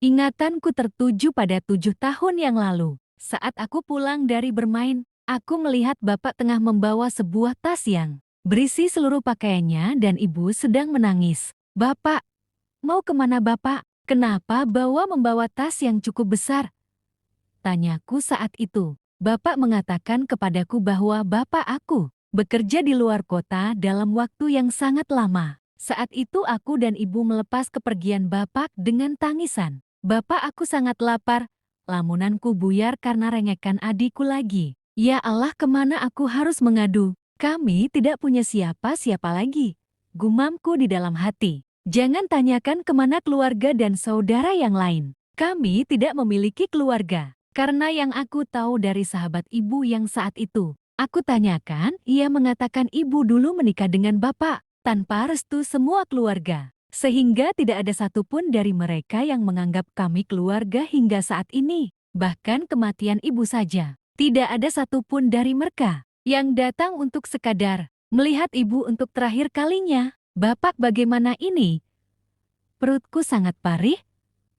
Ingatanku tertuju pada 7 tahun yang lalu. Saat aku pulang dari bermain, aku melihat bapak tengah membawa sebuah tas yang berisi seluruh pakaiannya dan ibu sedang menangis. Bapak, mau kemana bapak? Kenapa membawa tas yang cukup besar? Tanyaku saat itu. Bapak mengatakan kepadaku bahwa bapak aku bekerja di luar kota dalam waktu yang sangat lama. Saat itu aku dan ibu melepas kepergian bapak dengan tangisan. Bapak aku sangat lapar. Lamunanku buyar karena rengekan adikku lagi. Ya Allah, kemana aku harus mengadu? Kami tidak punya siapa-siapa lagi. Gumamku di dalam hati. Jangan tanyakan kemana keluarga dan saudara yang lain. Kami tidak memiliki keluarga. Karena yang aku tahu dari sahabat ibu yang saat itu, aku tanyakan, ia mengatakan ibu dulu menikah dengan bapak, tanpa restu semua keluarga. Sehingga tidak ada satupun dari mereka yang menganggap kami keluarga hingga saat ini. Bahkan kematian ibu saja, tidak ada satupun dari mereka yang datang untuk sekadar melihat ibu untuk terakhir kalinya. Bapak bagaimana ini? Perutku sangat perih.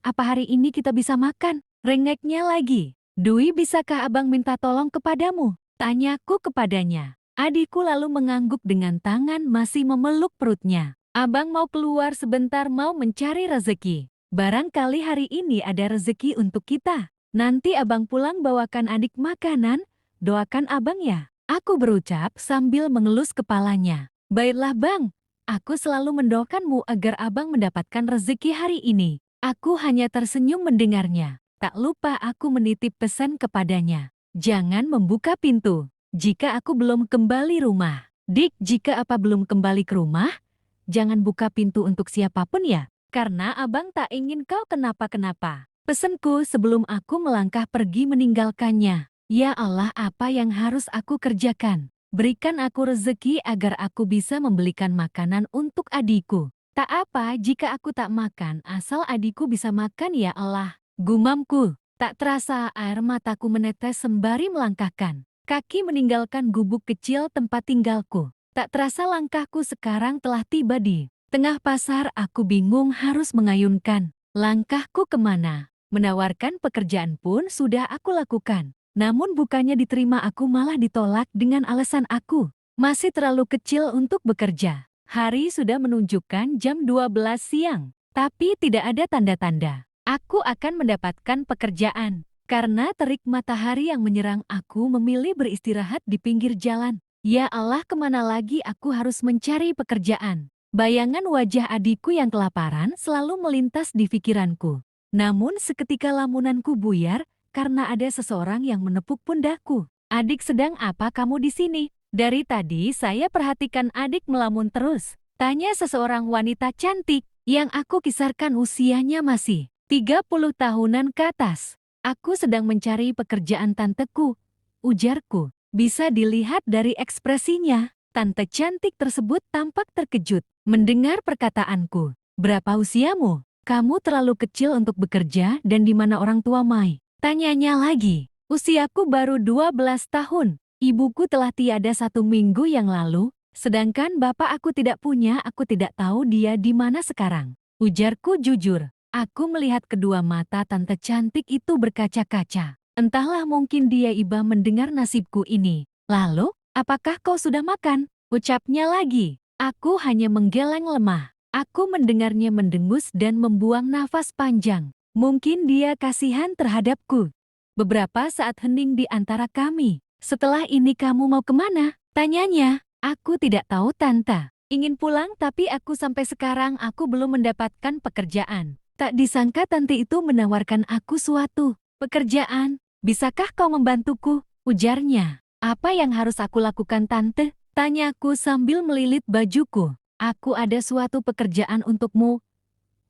Apa hari ini kita bisa makan? Rengeknya lagi. Dwi, bisakah abang minta tolong kepadamu? Tanyaku kepadanya. Adikku lalu mengangguk dengan tangan masih memeluk perutnya. Abang mau keluar sebentar, mau mencari rezeki. Barangkali hari ini ada rezeki untuk kita. Nanti abang pulang bawakan adik makanan. Doakan abang ya. Aku berucap sambil mengelus kepalanya. Baiklah bang, aku selalu mendoakanmu agar abang mendapatkan rezeki hari ini. Aku hanya tersenyum mendengarnya. Tak lupa aku menitip pesan kepadanya. Jangan membuka pintu jika aku belum kembali rumah. Dik, jika apa belum kembali ke rumah, jangan buka pintu untuk siapapun ya. Karena abang tak ingin kau kenapa-kenapa. Pesanku sebelum aku melangkah pergi meninggalkannya. Ya Allah, apa yang harus aku kerjakan? Berikan aku rezeki agar aku bisa membelikan makanan untuk adikku. Tak apa jika aku tak makan, asal adikku bisa makan ya Allah. Gumamku, tak terasa air mataku menetes sembari melangkahkan kaki meninggalkan gubuk kecil tempat tinggalku. Tak terasa langkahku sekarang telah tiba di tengah pasar. Aku bingung harus mengayunkan langkahku kemana. Menawarkan pekerjaan pun sudah aku lakukan. Namun bukannya diterima, aku malah ditolak dengan alasan aku masih terlalu kecil untuk bekerja. Hari sudah menunjukkan jam 12 siang, tapi tidak ada tanda-tanda aku akan mendapatkan pekerjaan. Karena terik matahari yang menyerang, aku memilih beristirahat di pinggir jalan. Ya Allah, kemana lagi aku harus mencari pekerjaan? Bayangan wajah adikku yang kelaparan selalu melintas di pikiranku. Namun seketika lamunanku buyar karena ada seseorang yang menepuk pundakku. Adik, sedang apa kamu di sini? Dari tadi saya perhatikan adik melamun terus. Tanya seseorang wanita cantik yang aku kisarkan usianya masih 30 tahunan ke atas. Aku sedang mencari pekerjaan tanteku, ujarku. Bisa dilihat dari ekspresinya, tante cantik tersebut tampak terkejut mendengar perkataanku. Berapa usiamu? Kamu terlalu kecil untuk bekerja dan di mana orang tua Mai? Tanyanya lagi. Usiaku baru 12 tahun. Ibuku telah tiada 1 minggu yang lalu, sedangkan bapak aku tidak punya, aku tidak tahu dia di mana sekarang. Ujarku jujur. Aku melihat kedua mata tante cantik itu berkaca-kaca. Entahlah, mungkin dia iba mendengar nasibku ini. Lalu, apakah kau sudah makan? Ucapnya lagi. Aku hanya menggeleng lemah. Aku mendengarnya mendengus dan membuang nafas panjang. Mungkin dia kasihan terhadapku. Beberapa saat hening di antara kami. Setelah ini kamu mau kemana? Tanyanya. Aku tidak tahu tante. Ingin pulang tapi aku sampai sekarang aku belum mendapatkan pekerjaan. Tak disangka tante itu menawarkan aku suatu pekerjaan. Bisakah kau membantuku? Ujarnya. Apa yang harus aku lakukan tante? Tanyaku sambil melilit bajuku. Aku ada suatu pekerjaan untukmu.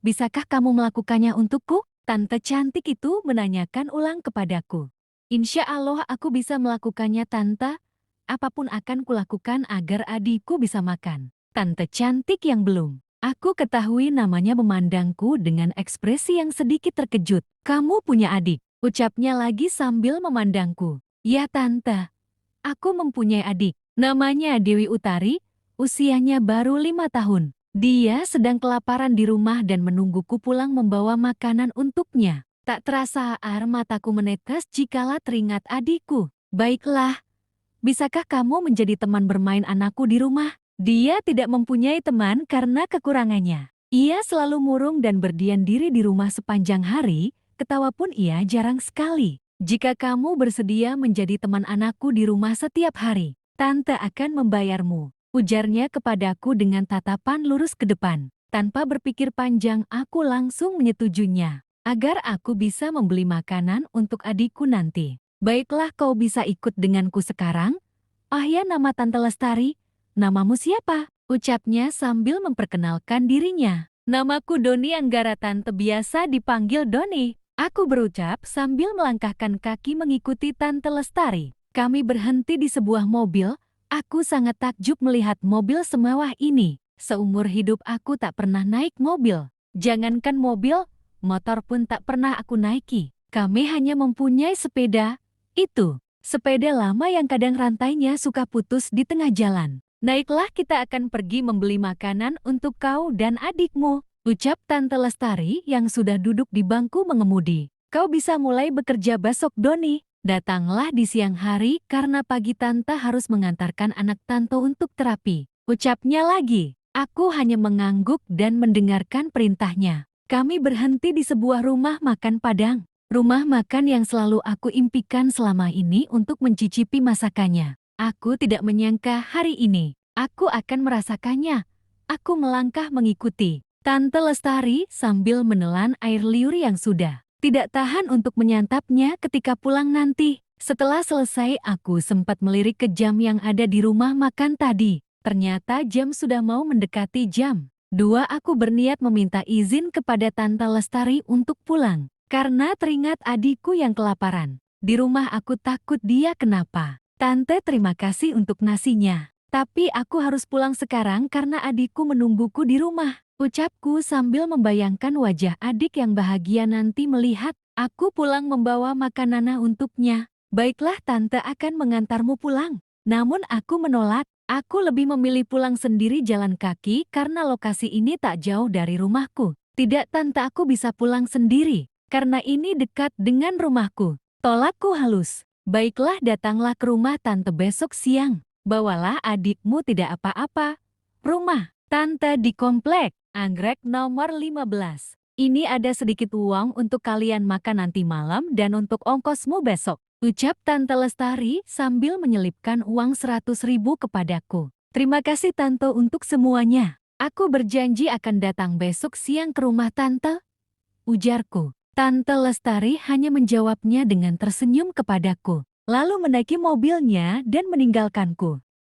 Bisakah kamu melakukannya untukku? Tante cantik itu menanyakan ulang kepadaku. Insya Allah aku bisa melakukannya tante. Apapun akan kulakukan agar adikku bisa makan. Tante cantik yang belum aku ketahui namanya memandangku dengan ekspresi yang sedikit terkejut. Kamu punya adik? Ucapnya lagi sambil memandangku. Ya tante, aku mempunyai adik. Namanya Dewi Utari, usianya baru 5 tahun. Dia sedang kelaparan di rumah dan menungguku pulang membawa makanan untuknya. Tak terasa air mataku menetes jikala teringat adikku. Baiklah, bisakah kamu menjadi teman bermain anakku di rumah? Dia tidak mempunyai teman karena kekurangannya. Ia selalu murung dan berdiam diri di rumah sepanjang hari, ketawa pun ia jarang sekali. Jika kamu bersedia menjadi teman anakku di rumah setiap hari, tante akan membayarmu, ujarnya kepadaku dengan tatapan lurus ke depan. Tanpa berpikir panjang, aku langsung menyetujuinya, agar aku bisa membeli makanan untuk adikku nanti. Baiklah, kau bisa ikut denganku sekarang. Ah ya, nama Tante Lestari. Namamu siapa? Ucapnya sambil memperkenalkan dirinya. Namaku Doni Anggara, Tante biasa dipanggil Doni. Aku berucap sambil melangkahkan kaki mengikuti Tante Lestari. Kami berhenti di sebuah mobil. Aku sangat takjub melihat mobil semewah ini. Seumur hidup aku tak pernah naik mobil. Jangankan mobil, motor pun tak pernah aku naiki. Kami hanya mempunyai sepeda. Itu, sepeda lama yang kadang rantainya suka putus di tengah jalan. Naiklah, kita akan pergi membeli makanan untuk kau dan adikmu, ucap Tante Lestari yang sudah duduk di bangku mengemudi. Kau bisa mulai bekerja besok, Doni. Datanglah di siang hari karena pagi Tante harus mengantarkan anak Tante untuk terapi. Ucapnya lagi, aku hanya mengangguk dan mendengarkan perintahnya. Kami berhenti di sebuah rumah makan Padang. Rumah makan yang selalu aku impikan selama ini untuk mencicipi masakannya. Aku tidak menyangka hari ini aku akan merasakannya. Aku melangkah mengikuti Tante Lestari sambil menelan air liur yang sudah tidak tahan untuk menyantapnya ketika pulang nanti. Setelah selesai, aku sempat melirik ke jam yang ada di rumah makan tadi. Ternyata jam sudah mau mendekati jam 2. Aku berniat meminta izin kepada Tante Lestari untuk pulang. Karena teringat adikku yang kelaparan. Di rumah aku takut dia kenapa. Tante, terima kasih untuk nasinya. Tapi aku harus pulang sekarang karena adikku menungguku di rumah. Ucapku sambil membayangkan wajah adik yang bahagia nanti melihat aku pulang membawa makanan untuknya. Baiklah, Tante akan mengantarmu pulang. Namun aku menolak. Aku lebih memilih pulang sendiri jalan kaki karena lokasi ini tak jauh dari rumahku. Tidak, Tante, aku bisa pulang sendiri. Karena ini dekat dengan rumahku. Tolakku halus. Baiklah, datanglah ke rumah Tante besok siang. Bawalah adikmu, tidak apa-apa. Rumah Tante di komplek Anggrek nomor 15. Ini ada sedikit uang untuk kalian makan nanti malam dan untuk ongkosmu besok, ucap Tante Lestari sambil menyelipkan uang 100.000 kepadaku. Terima kasih Tante untuk semuanya. Aku berjanji akan datang besok siang ke rumah Tante, ujarku. Tante Lestari hanya menjawabnya dengan tersenyum kepadaku, lalu menaiki mobilnya dan meninggalkanku.